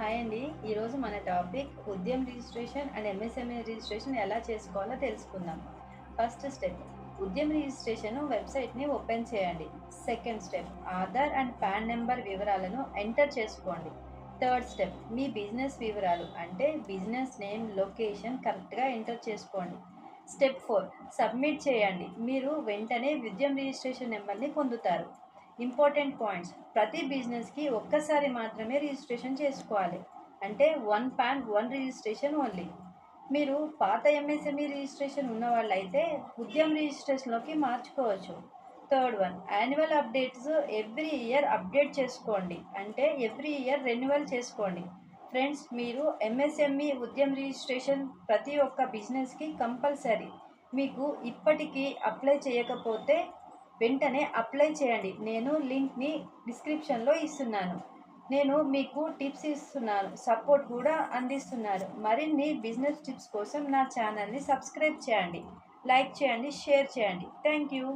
Hi అండి. ఈరోజు మన topic Udyam registration and MSME registration ఎలా చేసుకోవాలో తెలుసుకుందాం. ఫస్ట్ స్టెప్, ఉద్యమ్ రిజిస్ట్రేషన్ వెబ్సైట్ని ఓపెన్ చేయండి. Second step, Aadhaar and pan number వివరాలను ఎంటర్ చేసుకోండి. థర్డ్ స్టెప్, మీ బిజినెస్ వివరాలు అంటే బిజినెస్ నేమ్, లొకేషన్ కరెక్ట్గా ఎంటర్ చేసుకోండి. స్టెప్ 4, సబ్మిట్ చేయండి. మీరు వెంటనే ఉద్యమ్ రిజిస్ట్రేషన్ నెంబర్ని పొందుతారు. ఇంపార్టెంట్ పాయింట్స్, ప్రతి బిజినెస్కి ఒక్కసారి మాత్రమే రిజిస్ట్రేషన్ చేసుకోవాలి. అంటే one pan one registration only. మీరు పాత ఎంఎస్ఎంఈ రిజిస్ట్రేషన్ ఉన్న వాళ్ళైతే ఉద్యమ్ రిజిస్ట్రేషన్లోకి మార్చుకోవచ్చు. Third one, annual updates every year update చేసుకోండి. అంటే ఎవ్రీ ఇయర్ రెన్యువల్ చేసుకోండి. ఫ్రెండ్స్, మీరు ఎంఎస్ఎంఈ ఉద్యమ్ రిజిస్ట్రేషన్ ప్రతి ఒక్క బిజినెస్కి కంపల్సరీ. మీకు ఇప్పటికీ అప్లై చేయకపోతే వెంటనే అప్లై చేయండి. నేను లింక్ని డిస్క్రిప్షన్లో ఇస్తున్నాను. నేను మీకు టిప్స్ ఇస్తున్నాను, సపోర్ట్ కూడా అందిస్తున్నాను. మరిన్ని బిజినెస్ టిప్స్ కోసం నా ఛానల్ని సబ్స్క్రైబ్ చేయండి, లైక్ చేయండి, షేర్ చేయండి. Thank you.